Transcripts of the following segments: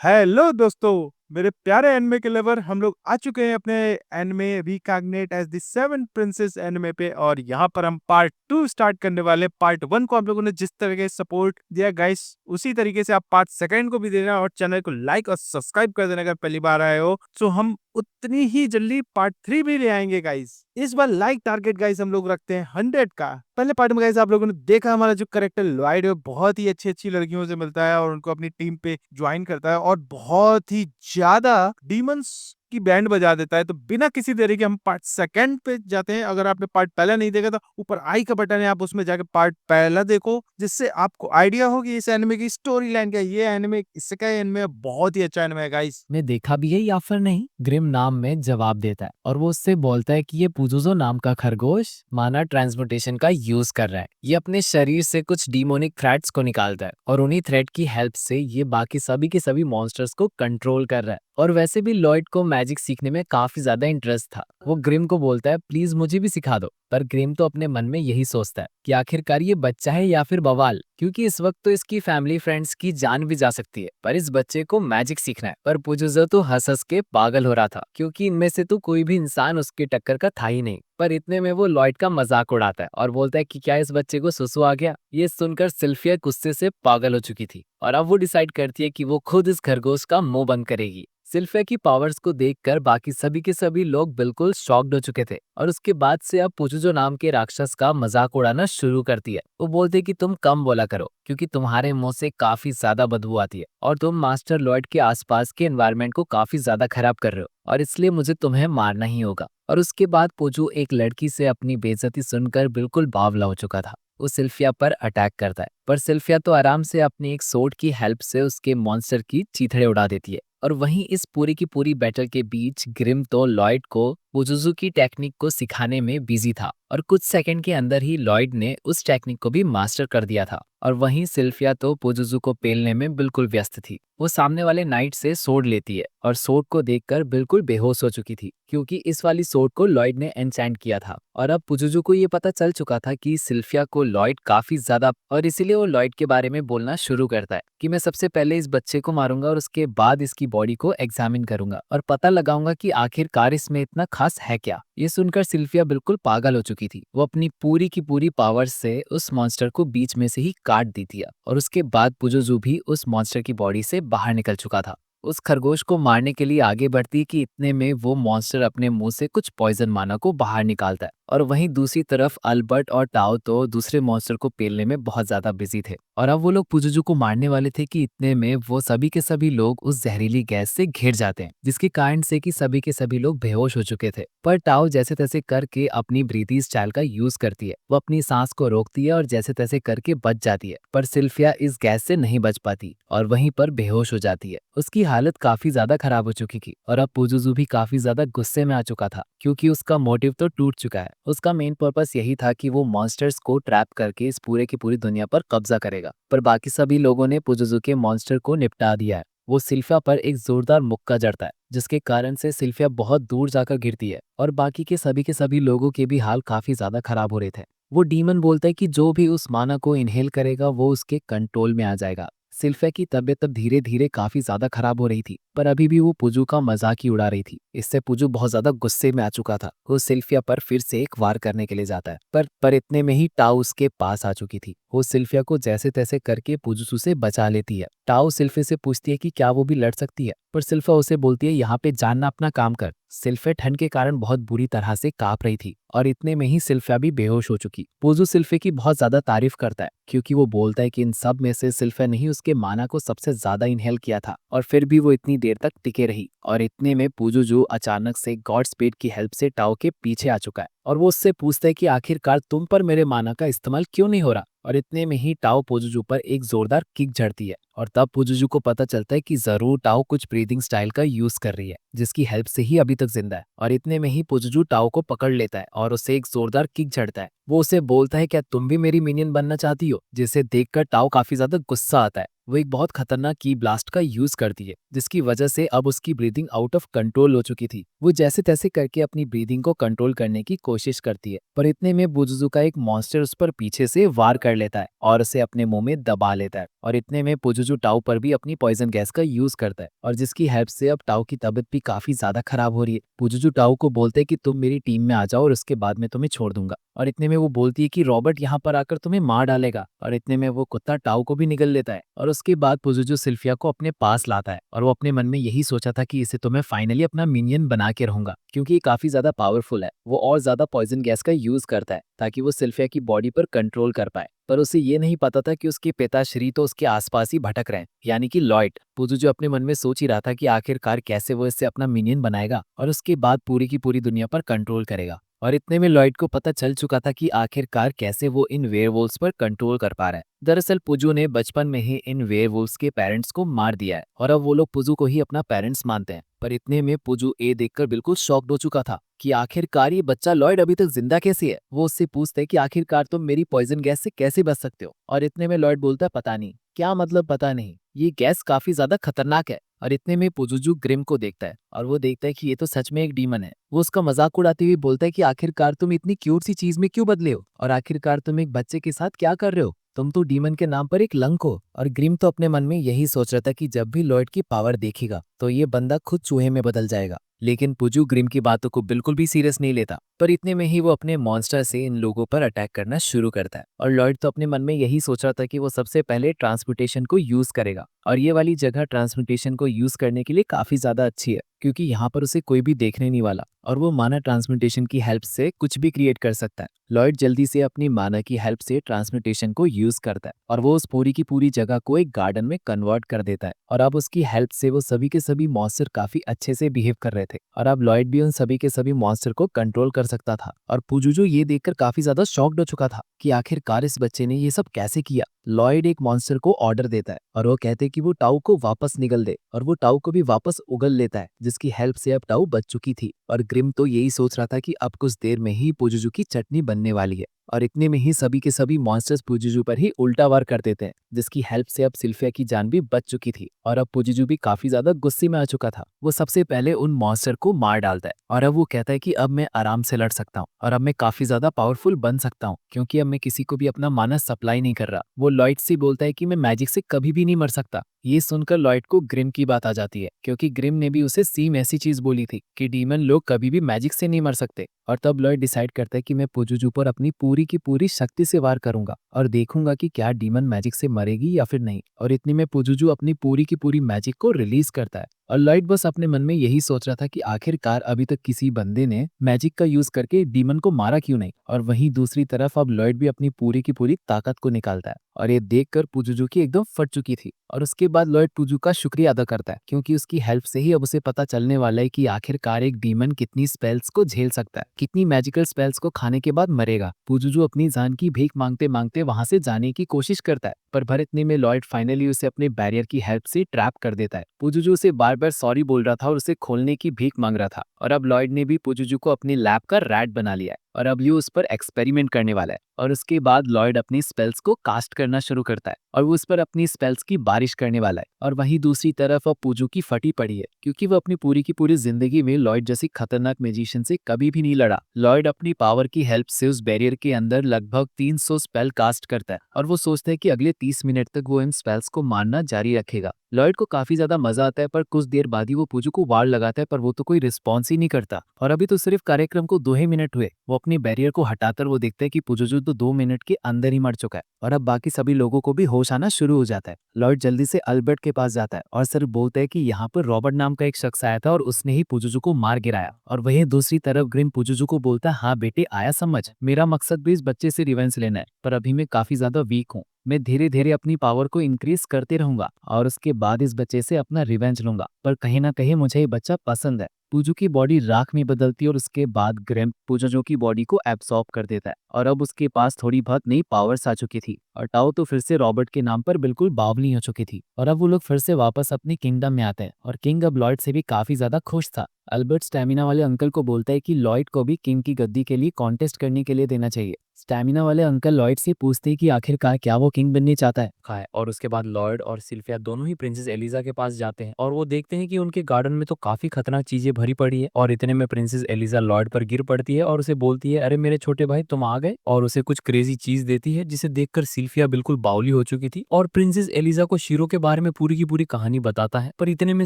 Hello दोस्तों, मेरे प्यारे एनिमे के लवर। हम लोग आ चुके हैं अपने anime recognised as the seven princes anime पे, और यहाँ पर हम पार्ट 2 स्टार्ट करने वाले। पार्ट 1 को आप लोगों ने जिस तरह के सपोर्ट दिया गाइस, उसी तरीके से आप पार्ट सेकंड को भी देना, और चैनल को लाइक और सब्सक्राइब कर देना अगर पहली बार आए हो। सो हम उतनी ही जल्दी पार्ट 3 भी ले आएंगे गाइस। इस बार लाइक टारगेट गाइस हम लोग रखते हैं 100 का। पहले पार्ट में गाइस आप लोगों ने देखा हमारा जो करेक्टर लॉयड है बहुत ही अच्छी अच्छी लड़कियों से मिलता है और उनको अपनी टीम पे ज्वाइन करता है, और बहुत ही ज्यादा डीमंस की बैंड बजा देता है। तो बिना किसी देरी के हम पार्ट सेकंड पे जाते हैं। अगर आपने पार्ट पहला नहीं देखा तो ऊपर आई का बटन है, आप उसमें जाके पार्ट पहला देखो, जिससे आपको आइडिया हो कि इस एनिमे की स्टोरी लाइन क्या है। ये एनिमे इससे क्या एनिमे बहुत ही अच्छा एनिमे है गाइस। में देखा भी है या फिर नहीं? ग्रिम नाम में जवाब देता है और वो उससे बोलता है कि ये पुजुजो नाम का खरगोश माना ट्रांसपोर्टेशन का यूज कर रहा है। ये अपने शरीर से कुछ डीमोनिक थ्रेड्स को निकालता है और उन्हीं थ्रेड की हेल्प से ये बाकी सभी के सभी मॉन्स्टर्स को कंट्रोल कर रहा है। और वैसे भी लॉयड को मैजिक सीखने में काफी ज्यादा इंटरेस्ट था। वो ग्रिम को बोलता है प्लीज मुझे भी सिखा दो, पर ग्रिम तो अपने मन में यही सोचता है कि आखिरकार ये बच्चा है या फिर बवाल, क्योंकि इस वक्त तो इसकी फैमिली फ्रेंड्स की जान भी जा सकती है, पर इस बच्चे को मैजिक सीखना है। पर पुजुजो तो हंस हंस के पागल हो रहा था, क्योंकि इनमें से तो कोई भी इंसान उसके टक्कर का था ही नहीं। पर इतने में वो लॉयड का मजाक उड़ाता है और बोलता है कि क्या इस बच्चे को सुसु आ गया। ये सुनकर सिल्फिया गुस्से से पागल हो चुकी थी और अब वो डिसाइड करती है कि वो खुद इस खरगोश का मुंह बंद करेगी। सिल्फिया की पावर्स को देखकर बाकी सभी के सभी लोग बिल्कुल शॉक्ड हो चुके थे और उसके बाद से अब पुजुजो नाम के राक्षस का मजाक उड़ाना शुरू करती है। वो बोलते कि तुम कम बोला करो, क्योंकि तुम्हारे मुंह से काफी ज्यादा बदबू आती है और तुम मास्टर लॉर्ड के आसपास के एनवायरनमेंट को काफी ज्यादा खराब कर रहे हो, और इसलिए मुझे तुम्हें मारना ही होगा। और उसके बाद पुजू एक लड़की से अपनी बेइज्जती सुनकर बिल्कुल बावला हो चुका था। वो सिल्फिया पर अटैक करता है, पर सिल्फिया तो आराम से अपनी एक सोर्ड की हेल्प से उसके मॉन्स्टर की चीथड़े उड़ा देती है। और वहीं इस पूरी की पूरी बैटल के बीच ग्रिम तो लॉयड को पुजुजु की टेक्निक को सिखाने में बिजी था, और कुछ सेकंड के अंदर ही लॉयड ने उस टेक्निक को भी मास्टर कर दिया था। और वहीं सिल्फिया तो पुजुजु को पेलने में बिल्कुल व्यस्त थी। वो सामने वाले नाइट से सोड लेती है और सोड को देखकर बिल्कुल बेहोश हो चुकी थी, क्योंकि इस वाली सोड को लॉयड ने एनचैंट किया था। और अब पुजुजु को ये पता चल चुका था कि सिल्फिया को लॉयड काफी ज्यादा, और इसीलिए वो लॉयड के बारे में बोलना शुरू करता है कि मैं सबसे पहले इस बच्चे को मारूंगा और उसके बाद इसकी बॉडी को एग्जामिन करूंगा और पता लगाऊंगा कि आखिरकार इसमें इतना खास है क्या। ये सुनकर सिल्फिया बिल्कुल पागल हो चुकी थी। वो अपनी पूरी की पूरी पावर से उस मॉन्स्टर को बीच में से ही काट दी थी, और उसके बाद पुजुजु भी उस मॉन्स्टर की बॉडी से बाहर निकल चुका था। उस खरगोश को मारने के लिए आगे बढ़ती कि इतने में वो मॉन्स्टर अपने मुंह से कुछ पॉइजन माना को बाहर निकालता है। और वहीं दूसरी तरफ अल्बर्ट और टाओ तो दूसरे मॉन्स्टर को पेलने में बहुत ज्यादा बिजी थे, और अब वो लोग पुजुजु को मारने वाले थे कि इतने में वो सभी के सभी लोग उस जहरीली गैस से घिर जाते हैं, जिसके कारण से कि सभी के सभी लोग बेहोश हो चुके थे। पर टाओ जैसे तैसे करके अपनी ब्रीथिंग स्टाइल का यूज करती है। वो अपनी सांस को रोकती है और जैसे तैसे करके बच जाती है, पर सिल्फिया इस गैस से नहीं बच पाती और वहीं पर बेहोश हो जाती है। उसकी हालत काफी ज्यादा खराब हो चुकी थी, और अब पुजुजु भी काफी ज्यादा गुस्से में आ चुका था, क्योंकि उसका मोटिव तो टूट चुका है। उसका मेन पर्पस यही था कि वो मॉन्स्टर्स को ट्रैप करके इस पूरे की पूरी दुनिया पर कब्जा करेगा, पर बाकी सभी लोगों ने पुजुजु के मॉन्स्टर को निपटा दिया है। वो सिल्फिया पर एक जोरदार मुक्का जड़ता है, जिसके कारण से सिल्फिया बहुत दूर जाकर गिरती है, और बाकी के सभी लोगों के भी हाल काफी ज्यादा खराब हो रहे थे। वो डीमन बोलता है कि जो भी उस माना को इनहेल करेगा वो उसके कंट्रोल में आ जाएगा। सिल्फिया की तबीयत अब धीरे धीरे काफी ज्यादा खराब हो रही थी, पर अभी भी वो पुजू का मजाक ही उड़ा रही थी। इससे पुजू बहुत ज्यादा गुस्से में आ चुका था। वो सिल्फिया पर फिर से एक वार करने के लिए जाता है, पर इतने में ही टाउ उसके पास आ चुकी थी। वो सिल्फिया को जैसे तैसे करके पुजुसु से बचा लेती है। टाउ सिल्फिया से पूछती है कि क्या वो भी लड़ सकती है, पर सिल्फिया उसे बोलती है यहाँ पे जानना अपना काम कर। सिल्फिया ठंड के कारण बहुत बुरी तरह से कांप रही थी, और इतने में ही सिल्फिया भी बेहोश हो चुकी। पुजू सिल्फिया की बहुत ज्यादा तारीफ करता है, क्योंकि वो बोलता है कि इन सब में से सिल्फिया ने ही उसके माना को सबसे ज्यादा इनहेल किया था, और फिर भी वो इतनी देर तक टिके रही। और इतने में पुजुजु अचानक से गॉड स्पीड की हेल्प से टाओ के पीछे आ चुका है, और वो उससे पूछता है कि आखिरकार तुम पर मेरे माना का इस्तेमाल क्यों नहीं हो रहा। और इतने में ही टाओ पुजुजु पर एक जोरदार किक झड़ती है, और तब पुजुजु को पता चलता है कि जरूर टाओ कुछ ब्रीदिंग स्टाइल का यूज कर रही है, जिसकी हेल्प से ही अभी तक जिंदा है। और इतने में ही पुजुजु टाओ को पकड़ लेता है और उसे एक जोरदार किक झड़ता है। वो उसे बोलता है क्या तुम भी मेरी मिनियन बनना चाहती हो, जिसे देखकर टाओ काफी ज्यादा गुस्सा आता है। वो एक बहुत खतरनाक की ब्लास्ट का यूज करती है, जिसकी वजह से अब उसकी ब्रीदिंग आउट ऑफ कंट्रोल हो चुकी थी। वो जैसे तैसे करके अपनी ब्रीदिंग को कंट्रोल करने की कोशिश करती है, पर इतने में बुजुजु का एक मॉन्स्टर उस पर पीछे से वार कर लेता है और उसे अपने मुंह में दबा लेता है। और इतने में पुजुजू टाओ पर भी अपनी पॉइजन गैस का यूज करता है और जिसकी हेल्प से अब टाओ की तबीयत भी काफी ज्यादा खराब हो रही है। पुजुजू टाओ को बोलते हैं कि तुम मेरी टीम में आ जाओ और उसके बाद मैं तुम्हें छोड़ दूंगा। और इतने में वो बोलती है कि रॉबर्ट यहाँ पर आकर तुम्हें मार डालेगा। और इतने में वो कुत्ता टाओ को भी निगल लेता है और उसके बाद पुजुजू सिल्फिया को अपने पास लाता है और वो अपने मन में यही सोचा था कि इसे तो मैं फाइनली अपना मिनियन बना के रहूंगा क्योंकि ये काफी ज्यादा पावरफुल है। वो और ज्यादा पॉइजन गैस का यूज करता है ताकि वो सिल्फिया की बॉडी पर कंट्रोल कर पाए। पर उसे ये नहीं पता था कि उसके पिताश्री तो उसके आसपास ही भटक रहे हैं, यानी कि लॉयड। पुजुजू अपने मन में सोच ही रहा था कि आखिरकार कैसे वो इससे अपना मिनियन बनाएगा और उसके बाद पूरी की पूरी दुनिया पर कंट्रोल करेगा। और इतने में लॉयड को पता चल चुका था कि आखिरकार कैसे वो इन वेयरवुल्व्स पर कंट्रोल कर पा रहा है। दरअसल पुजू ने बचपन में ही इन वेयरवुल्व्स के पेरेंट्स को मार दिया है और अब वो लोग पुजू को ही अपना पेरेंट्स मानते हैं। पर इतने में पुजू ये देखकर बिल्कुल शॉक्ड हो चुका था कि आखिरकार ये बच्चा लॉयड अभी तक जिंदा कैसे है। वो उससे पूछते हैं कि आखिरकार तुम मेरी पॉइजन गैस से कैसे बच सकते हो। और इतने में लॉयड बोलता है पता नहीं। क्या मतलब पता नहीं? ये गैस काफी ज्यादा खतरनाक है। और इतने में पुजुजू ग्रिम को देखता है और वो देखता है कि ये तो सच में एक डीमन है। वो उसका मजाक उड़ाते हुए बोलता है कि आखिरकार तुम इतनी क्यूट सी चीज में क्यों बदले हो और आखिरकार तुम एक बच्चे के साथ क्या कर रहे हो? तुम तो डीमन के नाम पर एक लंक हो। और ग्रिम तो अपने मन में यही सोच रहा था कि जब भी लॉयड की पावर देखेगा तो ये बंदा खुद चूहे में बदल जाएगा। लेकिन पुजू ग्रिम की बातों को बिल्कुल भी सीरियस नहीं लेता। पर इतने में ही वो अपने मॉन्स्टर से इन लोगों पर अटैक करना शुरू करता है और लॉयड तो अपने मन में यही सोच रहा था कि वो सबसे पहले ट्रांसपोर्टेशन को यूज करेगा। और ये वाली जगह ट्रांसपोर्टेशन को यूज करने के लिए काफी ज्यादा अच्छी है क्योंकि यहाँ पर उसे कोई भी देखने नहीं वाला और वो माना ट्रांसपोर्टेशन की हेल्प से कुछ भी क्रिएट कर सकता है। लॉयड जल्दी से अपनी माना की हेल्प से ट्रांसपोर्टेशन को यूज करता है और वो उस पूरी की पूरी जगह को एक गार्डन में कन्वर्ट कर देता है। और अब उसकी हेल्प से वो सभी के सभी मॉन्स्टर काफी अच्छे से बिहेव कर रहे थे और अब लॉयड भी उन सभी के सभी मॉन्स्टर को कंट्रोल कर सकता था। और पुजुजू ये देखकर काफी ज्यादा शॉक्ड हो चुका था कि आखिरकार इस बच्चे ने ये सब कैसे किया। लॉयड एक मॉन्स्टर को ऑर्डर देता है और वो कहते हैं कि वो टाऊ को वापस निगल दे और वो टाऊ को भी वापस उगल लेता है जिसकी हेल्प से अब टाऊ बच चुकी थी। और ग्रिम तो यही सोच रहा था कि अब कुछ देर में ही पुजुजू की चटनी बनने वाली है। और इतने में ही सभी के सभी मॉन्स्टर्स पुजुजू पर ही उल्टा वार कर देते हैं जिसकी हेल्प से अब सिल्फिया की जान भी बच चुकी थी और अब पुजुजू भी काफी ज्यादा गुस्से में आ चुका था। वो सबसे पहले उन मॉन्स्टर को मार डालता है और अब वो कहता है कि अब मैं आराम से लड़ सकता हूँ और अब मैं काफी ज्यादा पावरफुल बन सकता हूँ क्योंकि अब मैं किसी को भी अपना माना सप्लाई नहीं कर रहा। वो लॉयड से बोलता है कि मैं मैजिक से कभी भी नहीं मर सकता। ये सुनकर लॉयड को ग्रिम की बात आ जाती है क्योंकि ग्रिम ने भी उसे सेम ऐसी चीज बोली थी कि डीमन लोग कभी भी मैजिक से नहीं मर सकते। और तब लॉयड डिसाइड करता है कि मैं पुजुजू पर अपनी पूरी की पूरी शक्ति से वार करूंगा और देखूंगा कि क्या डीमन मैजिक से मरेगी या फिर नहीं। और इतने में पुजुजू अपनी पूरी की पूरी मैजिक को रिलीज करता है और लॉयड बस अपने मन में यही सोच रहा था कि आखिरकार अभी तक किसी बंदे ने मैजिक का यूज करके डीमन को मारा क्यों नहीं। और वहीं दूसरी तरफ अब लॉयड भी अपनी पूरी की पूरी ताकत को निकालता है और ये देखकर पुजुजू की एकदम फट चुकी थी। और उसके बाद लॉयड पुजू का शुक्रिया अदा करता है क्योंकि उसकी हेल्प से ही अब उसे पता चलने वाला है कि आखिरकार एक डीमन कितनी स्पेल्स को झेल सकता है, कितनी मैजिकल स्पेल्स को खाने के बाद मरेगा। पुजुजू अपनी जान की भीख मांगते मांगते वहां से जाने की कोशिश करता है पर भर इतने में लॉयड फाइनली उसे अपने बैरियर की हेल्प से ट्रैप कर देता है। पुजुजू उसे बार बार सॉरी बोल रहा था और उसे खोलने की भीख मांग रहा था और अब लॉयड ने भी पुजुजू को अपनी लैब का रैट बना लिया है और अब ये उस पर एक्सपेरिमेंट करने वाला है। और उसके बाद लॉयड अपनी स्पेल्स को कास्ट करना शुरू करता है और वो उस पर अपनी स्पेल्स की बारिश करने वाला है। और वहीं दूसरी तरफ अब पुजू की फटी पड़ी है क्योंकि वो अपनी पूरी की पूरी जिंदगी में लॉयड जैसी खतरनाक मैजिशियन से कभी भी नहीं लड़ा। लॉयड अपनी पावर की हेल्प से उस बैरियर के अंदर लगभग 300 स्पेल कास्ट करता है और वो सोचता है कि अगले 30 मिनट तक वो इन स्पेल्स को मारना जारी रखेगा। लॉयड को काफी ज्यादा मजा आता है पर कुछ देर बाद ही वो पुजू को वार लगाता है पर वो तो कोई रिस्पॉन्स ही नहीं करता। और अभी तो सिर्फ कार्यक्रम को 2 ही मिनट हुए। वो अपनी बैरियर को हटाकर वो देखता है कि पुजुजू तो 2 मिनट के अंदर ही मर चुका है और अब बाकी सभी लोगों को भी होश आना शुरू हो जाता है। लॉयड जल्दी से अल्बर्ट के पास जाता है और सिर्फ बोलता है कि यहाँ पर रॉबर्ट नाम का एक शख्स आया था और उसने ही पुजुजू को मार गिराया। और वहीं दूसरी तरफ ग्रिम पुजुजू को बोलता है हाँ बेटे आया समझ, मेरा मकसद भी इस बच्चे से रिवेंज लेना है पर अभी मैं काफी ज्यादा वीक हूँ। मैं धीरे धीरे अपनी पावर को इंक्रीज करते रहूंगा और उसके बाद इस बच्चे से अपना रिवेंज लूंगा पर कहीं ना कहीं मुझे ये बच्चा पसंद है। पुजू की बॉडी राख में बदलती है और उसके बाद ग्रिम पुजू की बॉडी को एब्सॉर्ब कर देता है और अब उसके पास थोड़ी बहुत नई पावर्स आ चुकी थी और टाओ तो फिर से रॉबर्ट के नाम पर बिल्कुल बावली हो चुकी थी। और अब वो लोग फिर से वापस अपनी किंगडम में आते हैं और किंग अब लॉयड से भी काफी ज्यादा खुश था। अल्बर्ट स्टैमिना वाले अंकल को बोलता है कि लॉयड को भी किंग की गद्दी के लिए कॉन्टेस्ट करने के लिए देना चाहिए। स्टैमिना वाले अंकल लॉयड से पूछते हैं कि आखिरकार क्या वो किंग बनने चाहता है। और उसके बाद लॉयड और सिल्फिया दोनों ही प्रिंसेस एलिजा के पास जाते हैं और वो देखते हैं कि उनके गार्डन में तो काफी खतरनाक चीजें भरी पड़ी है और इतने में प्रिंसेस एलिजा लॉर्ड पर गिर पड़ती है और उसे बोलती है, अरे मेरे छोटे भाई तुम आ गए, और उसे कुछ क्रेजी चीज देती है जिसे देखकर सिल्विया बिल्कुल बावली हो चुकी थी और प्रिंसेस एलिजा को शीरो के बारे में पूरी की पूरी कहानी बताता है। पर इतने में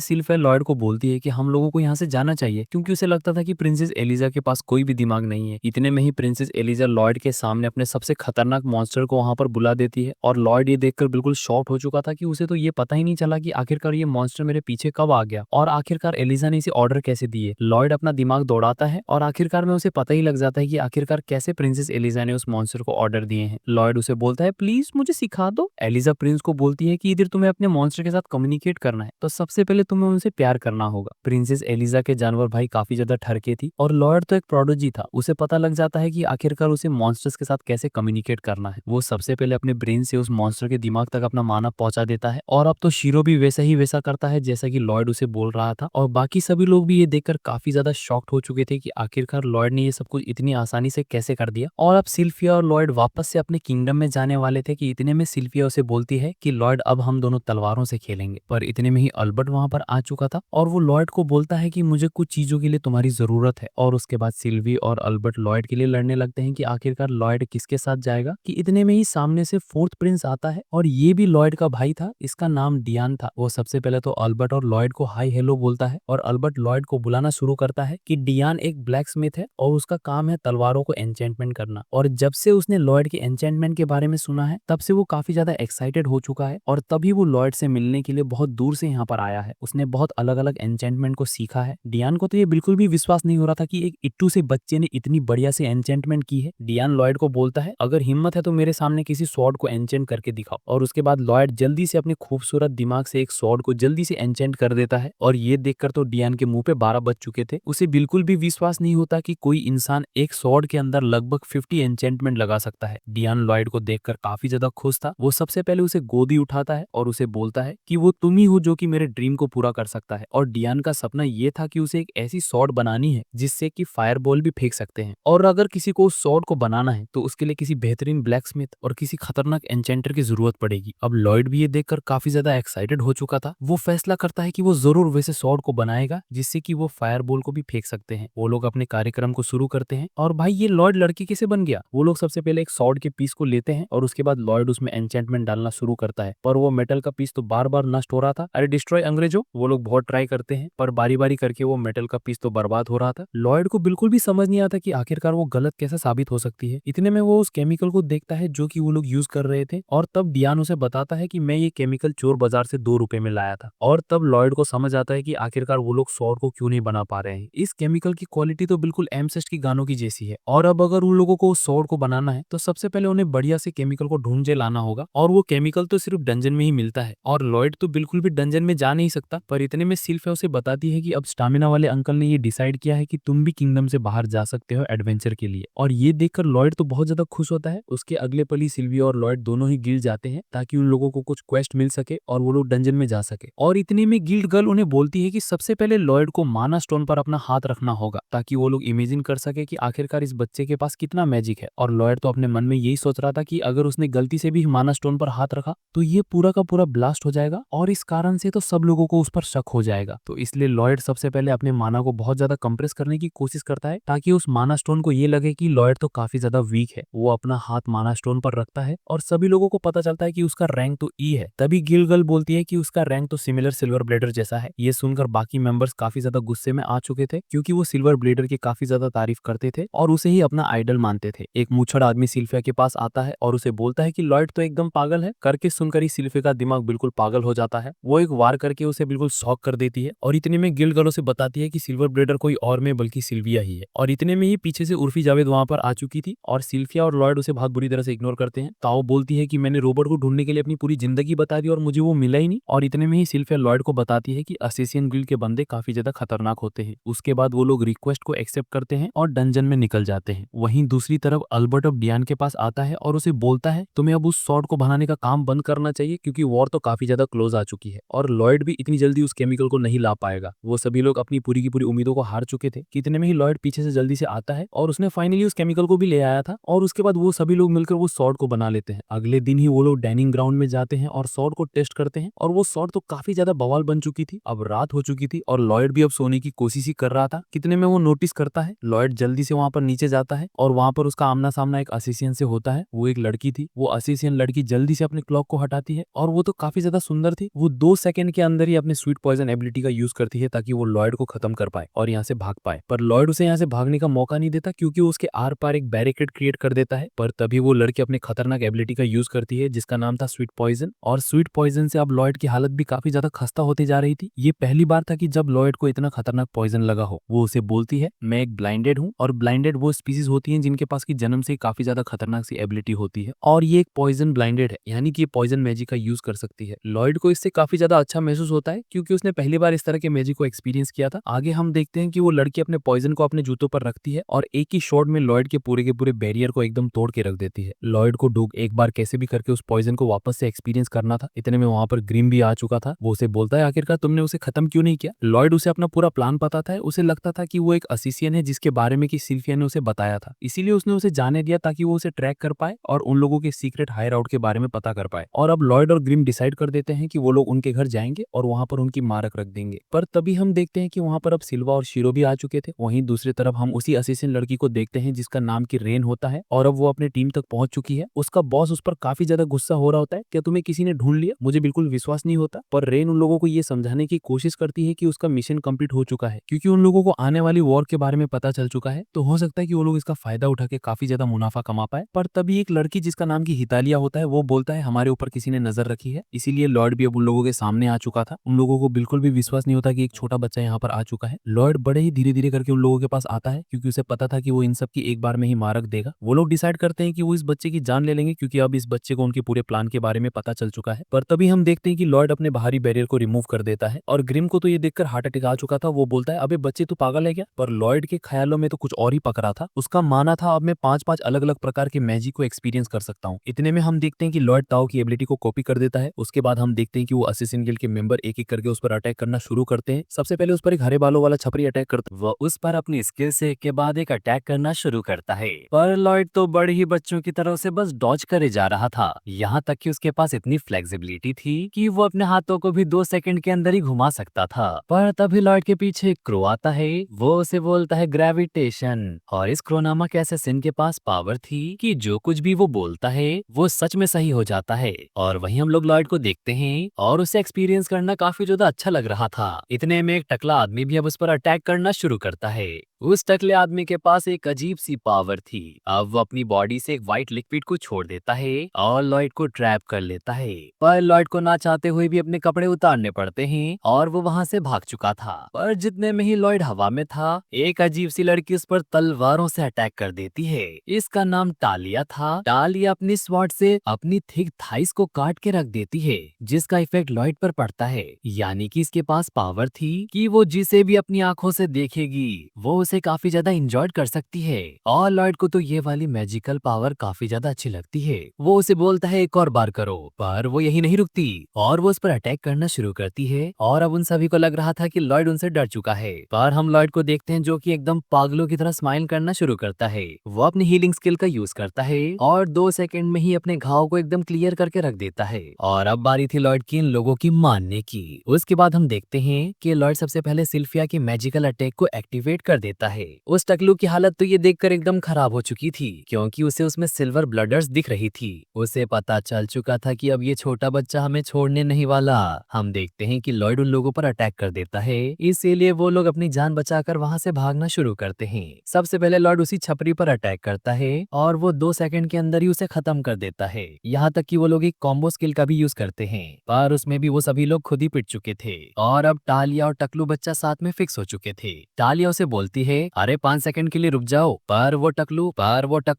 सिल्विया लॉर्ड को बोलती है कि हम लोगों को यहाँ से जाना चाहिए, क्योंकि उसे लगता था कि प्रिंसेस एलिजा के पास कोई भी दिमाग नहीं है। इतने में ही प्रिंसेस एलिजा लॉर्ड के सामने अपने सबसे खतरनाक मॉन्स्टर को वहां पर बुला देती है और लॉर्ड ये देखकर बिल्कुल शॉक्ड हो चुका था कि उसे तो ये पता ही नहीं चला कि आखिरकार ये मॉन्स्टर मेरे पीछे कब आ गया और आखिरकार एलिजा ने इसे ऑर्डर कैसे दिए। लॉर्ड अपना दिमाग दौड़ाता है और आखिरकार में उसे पता ही लग जाता है कि आखिरकार कैसे प्रिंसेस एलिजा ने उस मॉन्स्टर को ऑर्डर दिए हैं। लॉर्ड उसे बोलता है, प्लीज मुझे सिखा दो। एलिजा प्रिंस को बोलती है कि इधर तुम्हें अपने मॉन्स्टर के साथ कम्युनिकेट करना है तो सबसे पहले तुम्हें उनसे प्यार करना होगा। प्रिंसेस एलिजा के जानवर भाई काफी ज्यादा ठरके थी और लॉर्ड तो एक प्रोडोजी था, उसे पता लग जाता है कि आखिरकार उसे मॉन्स्टर्स के साथ कैसे कम्युनिकेट करना है। वो सबसे पहले अपने ब्रेन से उस मॉन्स्टर के दिमाग तक अपना माना पहुंचा देता है और अब तो शीरो भी वैसा ही वैसा करता है जैसा कि लॉर्ड उसे बोल रहा था और बाकी सभी लोग भी ये देखकर काफी ज्यादा शॉक्ड हो चुके थे कि आखिरकार लॉर्ड ने ये सब कुछ इतनी आसानी से कैसे कर दिया। और अब सिल्विया और लॉर्ड वापस से अपने किंगडम में जाने वाले थे कि इतने में सिल्विया उसे बोलती है कि लॉर्ड अब हम दोनों तलवारों से खेलेंगे। पर इतने में ही अल्बर्ट वहां पर आ चुका था और वो लॉर्ड को बोलता है कि मुझे कुछ चीजों के लिए तुम्हारी जरूरत है और उसके बाद सिल्वी और अल्बर्ट लॉर्ड के लिए लड़ने लगते हैं कि आखिरकार लॉर्ड किसके साथ जाएगा। कि इतने में ही सामने से फोर्थ प्रिंस आता है और ये भी लॉर्ड का भाई था, इसका नाम डियान था। वो सबसे पहले तो अल्बर्ट और लॉर्ड को हाई हेलो बोलता है और अल्बर्ट लॉर्ड को बुलाना शुरू करता है कि डियान एक ब्लैक स्मिथ है और उसका काम है तलवारों को एन्चेंटमेंट करना। और जब से उसने लॉर्ड के एन्चेंटमेंट के बारे में सुना है तब से वो काफी ज्यादा एक्साइटेड हो चुका है और तभी वो लॉर्ड से मिलने के लिए बहुत दूर से यहाँ पर आया है। उसने बहुत अलग अलग एन्चेंटमेंट को सीखा है। डियान को तो ये बिल्कुल भी विश्वास नहीं हो रहा था कि एक इट्टू से बच्चे ने इतनी बढ़िया से एन्चेंटमेंट की है। डियान लॉर्ड को बोलता है, अगर हिम्मत है तो मेरे सामने किसी स्वॉर्ड को एन्चेंट करके दिखाओ। और उसके बाद लॉर्ड जल्दी से अपने खूबसूरत दिमाग से एक स्वॉर्ड को जल्दी से एन्चेंट कर देता है और ये देखकर तो डियान के मुंह पे 12 बज चुके थे। उसे बिल्कुल भी विश्वास नहीं होता कि कोई इंसान एक स्वॉर्ड के अंदर लगभग 50 एन्चेंटमेंट लगा सकता है। डियान लॉर्ड को देखकर काफी ज्यादा खुश था। वो सबसे पहले उसे गोदी उठाता है और उसे बोलता है कि वो तुम ही हो जो कि मेरे ड्रीम को पूरा कर सकता है। और डियान का सपना ये था कि उसे एक ऐसी स्वॉर्ड बनानी है जिससे कि फायर बॉल भी फेंक सकते हैं और अगर किसी को उस स्वॉर्ड को बनाना है तो उसके लिए किसी बेहतरीन ब्लैक स्मिथ और किसी खतरनाक एन्चेंटर की जरूरत पड़ेगी। अब लॉर्ड भी ये देखकर काफी ज्यादा एक्साइटेड हो चुका था। वो फैसला करता है कि वो जरूर वैसे स्वॉर्ड को बनाएगा जिससे कि वो फायर बॉल को भी फेंक सकते हैं। वो लोग अपने कार्यक्रम को शुरू करते हैं और भाई ये लॉर्ड लड़की कैसे बन गया। वो लोग सबसे पहले एक स्वॉर्ड के पीस को लेते हैं और उसके बाद लॉर्ड उसमें एन्चेंटमेंट डालना शुरू करता है पर वो मेटल का पीस तो बार बार नष्ट हो रहा था। अरे डिस्ट्रॉय अंग्रेजों, वो लोग बहुत ट्राई करते हैं पर बारी बारी करके वो मेटल का पीस तो बर्बाद हो रहा था। लॉर्ड को बिल्कुल भी समझ नहीं आता कि आखिरकार वो गलत कैसे साबित हो सकती है। इतने में वो उस केमिकल को देखता है जो कि वो लोग यूज कर रहे थे और तब डियान उसे बताता है कि मैं ये केमिकल चोर बाजार से 2 रुपए में लाया था। और तब लॉर्ड को समझ आता है कि आखिरकार वो लोग स्वॉर्ड को क्यों नहीं बना पा रहे हैं। इस केमिकल की क्वालिटी तो बिल्कुल एमसेस्ट की गानों की जैसी है और अब अगर उन लोगों को उस स्वॉर्ड को बनाना है तो सबसे पहले उन्हें बढ़िया से केमिकल को ढूंढे लाना होगा और वो केमिकल तो सिर्फ डंजन में ही मिलता है और लॉर्ड तो बिल्कुल भी डंजन में जा नहीं सकता। पर इतने में सिल्विया उसे बताती है कि अब स्टामिना वाले अंकल ने ये डिसाइड किया है कि तुम भी किंगडम से बाहर जा सकते हो एडवेंचर के लिए। और ये देखकर लॉर्ड तो बहुत ज्यादा खुश होता है। उसके अगले पल ही सिल्विया और लॉर्ड दोनों ही गिल्ड जाते हैं ताकि उन लोगों को कुछ क्वेस्ट मिल सके और वो लोग डंजन में जा सके। और इतने में गिल्ड गर्ल उन्हें बोलती है कि सबसे पहले लॉर्ड को माना स्टोन पर अपना हाथ रखना होगा ताकि वो लोग इमेजिन कर सके कि आखिरकार इस बच्चे के पास कितना मैजिक है। और लॉर्ड तो अपने मन में यही सोच रहा था कि अगर उसने गलती से भी माना स्टोन पर हाथ रखा तो ये पूरा का पूरा ब्लास्ट हो जाएगा और इस कारण से तो सब लोगों को उस पर शक हो जाएगा। तो इसलिए लॉर्ड सबसे पहले अपने माना को बहुत ज्यादा कंप्रेस करने की कोशिश करता है ताकि उस माना स्टोन को ये लगे कि लॉर्ड तो काफी ज्यादा वीक है। वो अपना हाथ माना स्टोन पर रखता है और सभी लोगों को पता चलता है कि उसका रैंक तो ई है। तभी गिल्ड गर्ल बोलती है कि उसका रैंक तो सिमिलर सिल्वर ब्लेडर जैसा है। ये सुनकर बाकी मेंबर्स काफी ज्यादा गुस्से में आ चुके थे क्योंकि वो सिल्वर ब्लेडर की काफी ज्यादा तारीफ करते थे और उसे ही अपना आइडल मानते थे। एक मूछड़ आदमी सिल्विया के पास आता है और उसे बोलता है कि लॉर्ड तो एकदम पागल है। करके सुनकर ही सिल्विया का दिमाग बिल्कुल पागल हो जाता है। वो एक वार करके उसे बिल्कुल शॉक कर देती है और इतने में गिल्ड गर्ल उसे बताती है कि सिल्वर ब्लेडर कोई और में बल्कि सिल्विया ही है। और इतने में ही पीछे से उर्फी जावेद वहां पर आ चुकी थी और सिल्विया और लॉर्ड उसे बहुत बुरी तरह से इग्नोर करते हैं। ताओ बोलती है कि मैंने रोबोट को ढूंढने के लिए अपनी पूरी जिंदगी बता दी और मुझे वो मिला ही नहीं। और इतने में ही सिल्विया लॉर्ड को बताती है कि असेसियन गिल्ड के बंदे काफी ज्यादा खतरनाक होते हैं। उसके बाद वो लोग रिक्वेस्ट को एक्सेप्ट करते हैं और डंजन में निकल जाते हैं। वहीं दूसरी तरफ अल्बर्ट अब डियान के पास आता है और उसे बोलता है तुम्हें अब उस स्वॉर्ड को बनाने का काम बंद करना चाहिए क्योंकि वॉर तो काफी ज्यादा क्लोज आ चुकी है और लॉर्ड भी इतनी जल्दी उस केमिकल को नहीं ला पाएगा। वो सभी लोग अपनी पूरी की पूरी उम्मीदों को हार चुके थे। कितने में ही लॉर्ड पीछे से जल्दी से आता है और उसने फाइनली उस केमिकल को भी ले आया था और उसके बाद वो सभी लोग मिलकर वो स्वॉर्ड को बना लेते हैं। अगले दिन ही वो लोग डाइनिंग ग्राउंड में जाते हैं और स्वॉर्ड को टेस्ट करते हैं और वो स्वॉर्ड तो काफी ज्यादा बवाल बन चुकी थी। अब रात हो चुकी थी और लॉर्ड भी अब सोने की कोशिश ही कर रहा था। कितने में वो नोटिस करता है, लॉयड जल्दी से वहां पर नीचे जाता है और वहां पर उसका आमना सामना एक असिसियन से होता है। वो एक लड़की थी। वो असिसियन लड़की जल्दी से अपने क्लॉक को हटाती है और वो तो काफी ज्यादा सुंदर थी। वो 2 सेकंड के अंदर ही अपने स्वीट पॉइजन एबिलिटी का यूज करती है ताकि वो लॉयड को खत्म कर पाए और यहाँ से भाग पाए। पर लॉयड उसे यहाँ से भागने का मौका नहीं देता क्योंकि वो उसके आर पार एक बैरिकेड क्रिएट कर देता है। पर तभी वो लड़की अपने खतरनाक एबिलिटी का यूज करती है जिसका नाम था स्वीट पॉइजन, और स्वीट पॉइजन से अब लॉयड की हालत भी काफी ज्यादा खस्ता होती जा रही थी। ये पहली बार था कि जब लॉयड को इतना खतरनाक पॉइजन लगा हो। वो उसे बोलती है, मैं एक ब्लाइंडेड हूँ, और ब्लाइंडेड वो स्पीसीज होती है जिनके पास की जन्म से ही काफी ज्यादा खतरनाक सी एबिलिटी होती है, और ये एक पॉइजन ब्लाइंडेड है, यानी कि ये पॉइजन मैजिक का यूज कर सकती है। लॉयड को इससे काफी ज्यादा अच्छा महसूस होता है क्योंकि उसने पहली बार इस तरह के मैजिक को एक्सपीरियंस किया था। आगे हम देखते हैं कि वो लड़की अपने पॉइजन को अपने जूतों पर रखती है और एक ही शॉट में लॉयड के पूरे बैरियर को एकदम तोड़ के रख देती है। लॉयड को डूग एक बार कैसे भी करके उस पॉइजन को वापस से एक्सपीरियंस करना था। इतने में वहां पर ग्रिम भी आ चुका था। वो उसे बोलता है, आखिरकार तुमने उसे खत्म क्यों नहीं किया? लॉयड उसे अपना पूरा प्लान पता था। उसे लगता था कि वो एक असिसियन है जिसके बारे में कि सिल्फिया ने उसे बताया था, इसीलिए उसने उसे जाने दिया ताकि वो उसे ट्रैक कर पाए और उन लोगों के सीक्रेट हायर आउट के बारे में पता कर पाए। और अब लॉयड और ग्रिम डिसाइड कर देते हैं कि वो लोग उनके घर जाएंगे और वहां पर उनकी मारक रख देंगे। पर तभी हम देखते हैं कि वहां पर अब सिल्वा और शीरो भी आ चुके थे। वहीं दूसरी तरफ हम उसी असिसियन लड़की को देखते हैं जिसका नाम की रेन होता है, और अब वो अपने टीम तक पहुंच चुकी है। उसका बॉस उस पर काफी ज्यादा गुस्सा हो रहा होता है, क्या तुम्हें किसी ने ढूंढ लिया? मुझे बिल्कुल विश्वास नहीं होता। पर रेन उन लोगों को ये समझाने की कोशिश करती है कि उसका मिशन कंप्लीट हो चुका है क्योंकि उन लोगों को आने वाली वॉर के बारे में पता चल चुका है, तो हो सकता है कि वो लोग इसका फायदा उठा के काफी ज्यादा मुनाफा कमा पाए। पर तभी एक लड़की जिसका नाम की हितालिया होता है वो बोलता है, हमारे ऊपर किसी ने नजर रखी है, इसीलिए लॉर्ड भी अब उन लोगों के सामने आ चुका था। उन लोगों को बिल्कुल भी विश्वास नहीं होता कि एक छोटा बच्चा यहाँ पर आ चुका है। लॉर्ड बड़े ही धीरे धीरे करके उन लोगों के पास आता है क्योंकि उसे पता था कि वो इन सब की एक बार में ही मारक देगा। वो लोग डिसाइड करते हैं कि वो इस बच्चे की जान ले लेंगे क्योंकि अब इस बच्चे को उनके पूरे प्लान के बारे में पता चल चुका है। पर तभी हम देखते हैं कि लॉर्ड अपने बाहरी बैरियर को रिमूव कर देता है और ग्रिम को तो ये देखकर हार्ट अटैक आ चुका था। वो बोलता है, अबे बच्चे तू पागल है क्या? पर लॉर्ड के ख्यालों में तो कुछ और ही पकड़ा था। उसका माना था अब मैं 5-5 अलग अलग प्रकार के मैजिक को एक्सपीरियंस कर सकता हूँ। इतने में हम देखते हैं कि लॉर्ड ताओ की एबिलिटी को कॉपी कर देता है। उसके बाद हम देखते हैं कि वो असिसिन गिल्ड के मेंबर एक एक करके उस पर अटैक करना शुरू करते हैं। सबसे पहले उस पर एक हरे बालों वाला छपरी अटैक करता है। वो उस पर अपनी स्किल से एक के बाद एक अटैक करना शुरू करता है, पर लॉयड तो बड़े ही बच्चों की तरह से बस डॉज करे जा रहा था। यहाँ तक कि उसके पास इतनी फ्लेक्सिबिलिटी थी कि वो अपने हाथों को भी 2 सेकंड के अंदर ही घुमा सकता था। पर तभी लॉयड के पीछे एक क्रो आता है। वो उसे बोलता है ग्रेविटेशन, और इस क्रो नामक एसेसिन के पास पावर थी कि जो कुछ भी वो बोलता है वो सच में सही हो जाता है। और वहीं हम लोग लॉयड को देखते हैं और उसे एक्सपीरियंस करना काफी ज्यादा अच्छा लग रहा था। इतने में एक टकला आदमी भी अब उस पर अटैक करना शुरू करता है। उस टकले आदमी के पास एक अजीब सी पावर थी। अब वो अपनी बॉडी से एक व्हाइट लिक्विड को छोड़ देता है और लॉयड को ट्रैप कर लेता है। पर लॉयड को ना चाहते हुए भी अपने कपड़े उतारने पड़ते हैं और वो वहां से भाग चुका था। पर जितने में ही लॉयड हवा में था, एक अजीब सी लड़की उस पर तलवारों से अटैक कर देती है। इसका नाम टालिया था। टालिया अपनी स्वॉर्ड से अपनी थिक थाइस को काट के रख देती है, जिसका इफेक्ट लॉयड पर पड़ता है। यानी कि इसके पास पावर थी कि वो जिसे भी अपनी आंखों से देखेगी वो उसे काफी ज्यादा इंजॉय कर सकती है। और लॉयड को तो ये वाली मैजिकल पावर काफी ज्यादा अच्छी लगती है। वो उसे बोलता है एक और बार करो, पर वो यही नहीं रुकती और वो उस पर अटैक करना शुरू करती है। और अब उन सभी को लग रहा था कि लॉयड उनसे डर चुका है। पर हम लॉयड को देखते हैं जो कि एकदम पागलों की तरह स्माइल करना शुरू करता है। वो अपनी हीलिंग स्किल का यूज करता है और 2 सेकंड में ही अपने घाव को एकदम क्लियर करके रख देता है। और अब बारी थी लॉयड की इन लोगों की मानने की। उसके बाद हम देखते हैं कि लॉयड सबसे पहले सिल्फिया की मैजिकल अटैक को एक्टिवेट कर देता है। उस टकलू की हालत तो ये देखकर एकदम खराब हो चुकी थी क्योंकि उसे उसमें सिल्वर ब्लडर्स दिख रही थी। उसे पता चल चुका था कि अब ये छोटा बच्चा हमें छोड़ने नहीं वाला। हम देखते हैं कि लॉयड उन लोगों पर अटैक कर देता है, इसीलिए वो लोग अपनी जान बचाकर वहां से भागना शुरू करते हैं। सबसे पहले लॉयड उसी छपरी पर अटैक करता है और वो 2 सेकंड के अंदर ही उसे खत्म कर देता है। यहाँ तक कि वो लोग एक कॉम्बो स्किल का भी यूज करते हैं, पर उसमें भी वो सभी लोग खुद ही पिट चुके थे और अब टालिया और टकलू बच्चा साथ में फिक्स हो चुके थे। टालिया उसे बोलती है, अरे 5 सेकंड के लिए रुक जाओ, पर वो टकलू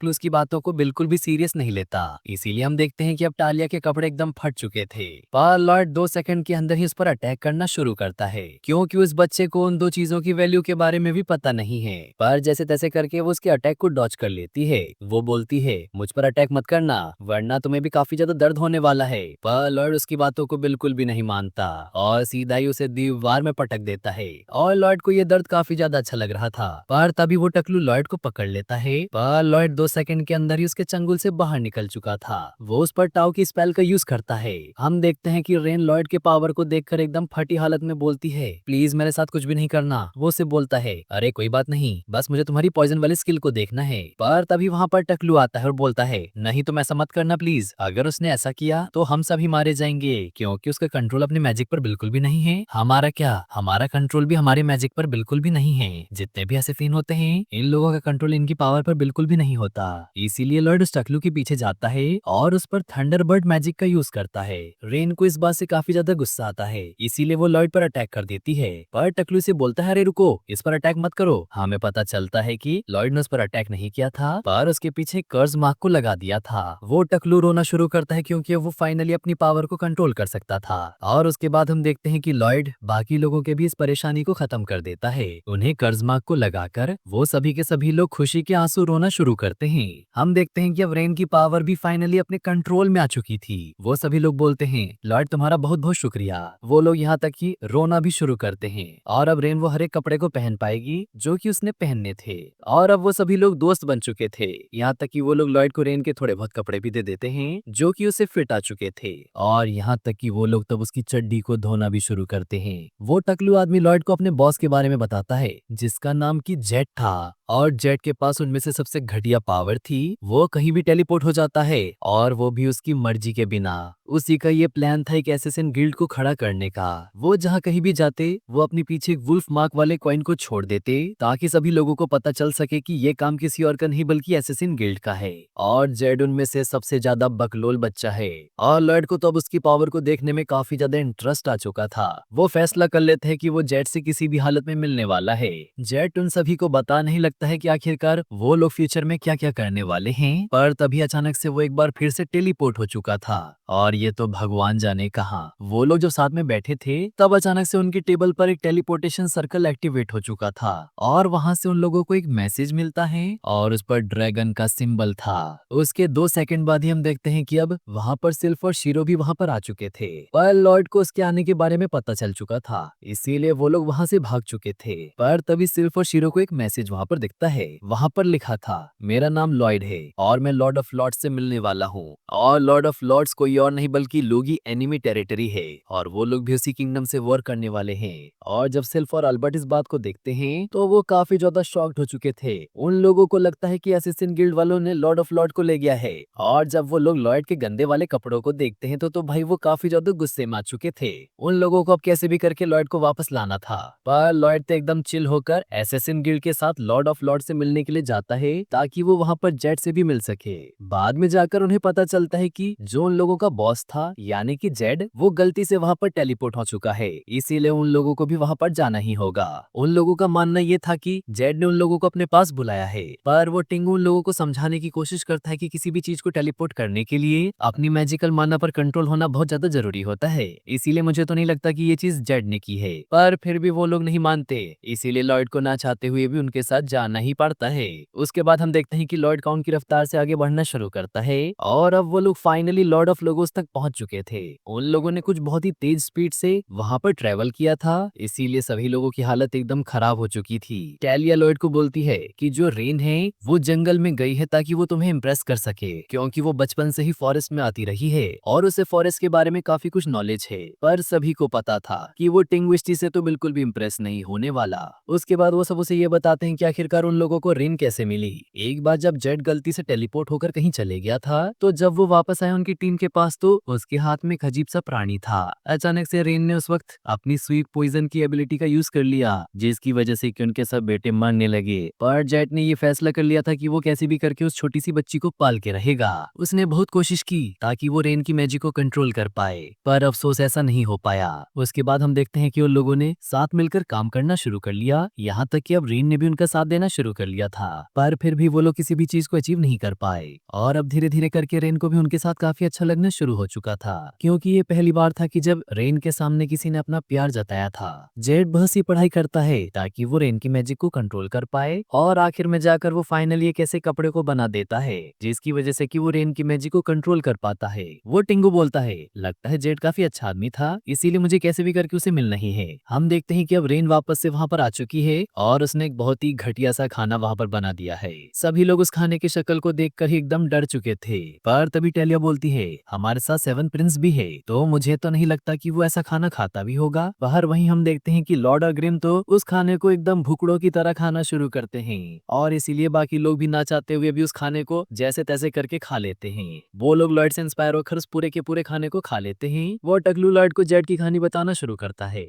उसकी बातों को बिल्कुल भी सीरियस नहीं लेता। इसीलिए हम देखते हैं कि अब टालिया के कपड़े एकदम फट चुके थे। पर लॉयड 2 सेकंड के अंदर ही उस पर अटैक करना शुरू करता है क्योंकि उस बच्चे को उन 2 चीजों की वैल्यू के बारे में भी पता नहीं है। पर जैसे तैसे करके वो उसके अटैक को डॉच कर लेती है। वो बोलती है, मुझ पर अटैक मत करना वरना तुम्हें भी काफी ज्यादा दर्द होने वाला है। पर लॉयड उसकी बातों को बिल्कुल भी नहीं मानता और सीधा ही उसे दीवार में पटक देता है। और लॉयड को ये दर्द काफी ज्यादा अच्छा लग रहा था। पर तभी वो टकलू लॉयड को पकड़ लेता है। पर लॉयड 2 सेकंड के अंदर ही उसके चंगुल से बाहर निकल चुका था। वो उस पर टाओ की स्पेल का यूज करता है। हम देखते हैं कि रेन लॉयड के पावर को देखकर एकदम फटी हालत में बोलती है, प्लीज मेरे साथ कुछ भी नहीं करना। वो उसे बोलता है, अरे कोई बात नहीं, बस मुझे तुम्हारी पॉइजन वाली स्किल को देखना है। पर तभी वहाँ पर टकलू आता है और बोलता है, नहीं तुम ऐसा मत करना प्लीज, अगर उसने ऐसा किया तो हम सभी मारे जाएंगे, क्योंकि उसका कंट्रोल अपने मैजिक पर बिल्कुल भी नहीं है। हमारा क्या, हमारा कंट्रोल भी हमारे मैजिक पर बिल्कुल भी नहीं है। जितने भी एसेसिन होते हैं, इन लोगों का कंट्रोल इनकी पावर पर बिल्कुल भी नहीं होता। इसीलिए लॉर्ड उस टकलू के पीछे जाता है और उस पर थंडरबर्ड मैजिक का यूज करता है। रेन को इस बात से काफी ज्यादा गुस्सा आता है, इसीलिए वो लॉर्ड पर अटैक कर देती है। पर टकलू से बोलता है, अरे रुको, इस पर अटैक मत करो। हमें पता चलता है कि लॉर्ड ने उस पर अटैक नहीं किया था, पर उसके पीछे कर्ज मार्क को लगा दिया था। वो टकलू रोना शुरू करता है क्योंकि वो फाइनली अपनी पावर को कंट्रोल कर सकता था। और उसके बाद हम देखते हैं कि लॉर्ड बाकी लोगों के भी इस परेशानी को खत्म कर देता है। उन्हें कर्ज मार्क को लगाकर वो सभी के सभी लोग खुशी के आंसू रोना शुरू करते हैं। हम देखते हैं कि अब रेन की पावर भी फाइनली अपने कंट्रोल में आ चुकी थी। वो सभी लोग बोलते हैं, लॉर्ड तुम्हारा बहुत बहुत शुक्रिया। वो लोग यहाँ तक कि रोना भी शुरू करते हैं। और अब रेन वो हर एक कपड़े को पहन पाएगी जो कि उसने पहनने थे। और अब वो सभी लोग दोस्त बन चुके थे, यहाँ तक कि वो लोग लॉर्ड को रेन के थोड़े बहुत कपड़े भी दे देते हैं जो कि उसे फिट आ चुके थे। और यहाँ तक कि वो लोग तब उसकी चड्डी को धोना भी शुरू करते हैं। वो टकलू आदमी लॉर्ड को अपने बॉस के बारे में बताता है, जिसका नाम की जेट था। और जेट के पास उनमें से सबसे घटिया पावर थी, वो कहीं भी टेलीपोर्ट हो जाता है, और वो भी उसकी मर्जी के बिना। उसी का ये प्लान था एक एसेसिन गिल्ड को खड़ा करने का। वो जहाँ कहीं भी जाते, वो अपने पीछे एक वुल्फ मार्क वाले कॉइन को छोड़ देते, ताकि सभी लोगों को पता चल सके कि ये काम किसी और का नहीं बल्कि एसेसिन गिल्ड का है। और जेड उनमें से सबसे ज्यादा बकलोल बच्चा है। और लॉर्ड को तो अब उसकी पावर को देखने में काफी ज्यादा इंटरेस्ट आ चुका था। वो फैसला कर लेते हैं कि वो जेड से किसी भी हालत में मिलने वाला है। जेड उन सभी को बता नहीं लगता है कि आखिरकार वो लोग फ्यूचर में क्या क्या करने वाले हैं। पर तभी अचानक से वो एक बार फिर से टेलीपोर्ट हो चुका था। और ये तो भगवान जाने कहां। वो लोग जब साथ में बैठे थे, तब अचानक से उनकी टेबल पर एक टेलीपोर्टेशन सर्कल एक्टिवेट हो चुका था। और वहां से उन लोगों को एक मैसेज मिलता है, और उस पर ड्रैगन का सिंबल था। उसके 2 सेकंड बाद ही हम देखते हैं कि अब वहां पर सिल्फ और शीरो भी वहां पर आ चुके थे। पर लॉर्ड को उसके आने के बारे में पता चल चुका था, इसीलिए वो लोग वहां से भाग चुके थे। पर तभी सिल्फ और शीरो को एक मैसेज वहां पर दिखता है। वहां पर लिखा था, मेरा नाम लॉयड है और मैं लॉर्ड ऑफ लॉर्ड्स से मिलने वाला हूँ। और लॉर्ड ऑफ लॉर्ड्स कोई और नहीं बल्कि लोगी एनिमी टेरिटरी है, और वो लोग भी उसी किंगडम से वॉर करने वाले हैं। और जब सिल्फ और अल्बर्ट इस बात को देखते हैं, तो वो काफी ज्यादा शॉक्ड हो चुके थे। उन लोगों को लगता है कि असिसिन गिल्ड वालों ने लॉर्ड ऑफ लॉर्ड को ले गया है। और जब वो लोग लॉर्ड के गंदे वाले कपड़ों को देखते हैं, तो भाई वो काफी ज्यादा गुस्से में आ चुके थे। उन लोगों को अब कैसे भी करके लॉर्ड को वापस लाना था। पर लॉर्ड तो एकदम चिल होकर एसेसिन गिल्ड के साथ लॉर्ड ऑफ लॉर्ड से मिलने के लिए जाता है, ताकि वो वहां पर जेट से भी मिल सके। बाद में जाकर उन्हें पता चलता है कि जो उन लोगों का बॉस था, यानी कि जेड, वो गलती से वहां पर टेलीपोर्ट हो चुका है, इसीलिए उन लोगों को भी वहां पर जाना ही होगा। उन लोगों का मानना ये था कि जेड ने उन लोगों को अपने पास बुलाया है। पर वो टिंगू उन लोगों को समझाने की कोशिश करता है कि किसी भी चीज को टेलीपोर्ट करने के लिए अपनी मैजिकल माना पर कंट्रोल होना बहुत ज्यादा जरूरी होता है, इसीलिए मुझे तो नहीं लगता कि ये चीज जेड ने की है। पर फिर भी वो लोग नहीं मानते, इसीलिए लॉर्ड को ना चाहते हुए भी उनके साथ जाना ही पड़ता है। उसके बाद हम देखते हैं कि लॉर्ड काउंट की रफ्तार से आगे बढ़ना शुरू करता है, और अब वो लोग फाइनली लॉर्ड ऑफ लोगोस तक पहुंच चुके थे। उन लोगों ने कुछ बहुत ही तेज स्पीड से वहां पर ट्रेवल किया था, इसीलिए सभी लोगों की हालत एकदम खराब हो चुकी थी। टैलिया लॉर्ड को बोलती है कि जो रेन है वो जंगल में गई है ताकि वो तुम्हें इम्प्रेस कर सके, क्योंकि वो बचपन से ही फॉरेस्ट में आती रही है और उसे फॉरेस्ट के बारे में काफी कुछ नॉलेज है। पर सभी को पता था कि वो टिंगविस्टी से तो बिल्कुल भी इम्प्रेस नहीं होने वाला। उसके बाद वो सब उसे ये बताते हैं कि आखिरकार उन लोगों को रेन कैसे मिली। एक बार जब जेट गलती से टेलीपोर्ट होकर कहीं चले गया था, तो जब वो वापस आया उनकी टीम के पास, तो उसके हाथ में एक अजीब सा प्राणी था। अचानक से रेन ने उस वक्त अपनी स्वीट पॉइजन की एबिलिटी का यूज कर लिया, जिसकी वजह से कि उनके सब बेटे मरने लगे। पर जेट ने ये फैसला कर लिया था कि वो कैसे भी करके उस छोटी सी बच्ची को पाल के रहेगा। उसने बहुत कोशिश की ताकि वो रेन की मैजिक को कंट्रोल कर पाए, पर अफसोस ऐसा नहीं हो पाया। उसके बाद हम देखते हैं कि उन लोगों ने साथ मिलकर काम करना शुरू कर लिया, यहाँ तक कि अब रेन ने भी उनका साथ देना शुरू कर लिया था। पर फिर भी वो लोग किसी भी चीज को अचीव नहीं कर पाए, और अब धीरे धीरे करके रेन को भी उनके साथ काफी अच्छा लगना शुरू हो चुका था, क्योंकि ये पहली बार था कि जब रेन के सामने किसी ने अपना प्यार जताया था। जेड बहुत सी पढ़ाई करता है ताकि वो रेन की मैजिक को कंट्रोल कर पाए, और आखिर में जाकर वो फाइनली एक ऐसे कपड़े को बना देता है जिसकी वजह से कि वो रेन की मैजिक को कंट्रोल कर पाता है। वो टिंगू बोलता है, लगता है जेड काफी अच्छा आदमी था, इसीलिए मुझे कैसे भी करके उसे मिलना ही है। हम देखते हैं कि अब रेन वापस से वहां पर आ चुकी है, और उसने एक बहुत ही घटिया जैसा खाना वहाँ पर बना दिया है। सभी लोग उस खाने की शक्ल को देखकर ही एकदम डर चुके थे। पर तभी टेलिया बोलती है, हमारे साथ 7 प्रिंस भी है, तो मुझे तो नहीं लगता कि वो ऐसा खाना खाता भी होगा। बाहर वहीं हम देखते हैं कि लॉर्ड और ग्रिम तो उस खाने को एकदम भुकड़ों की तरह खाना शुरू करते हैं और इसीलिए बाकी लोग भी ना चाहते हुए भी उस खाने को जैसे तैसे करके खा लेते हैं। वो लोग लॉर्ड से इंस्पायर होकर उस पूरे के पूरे खाने को खा लेते हैं। वो टकलू लॉर्ड को जेट की कहानी बताना शुरू करता है।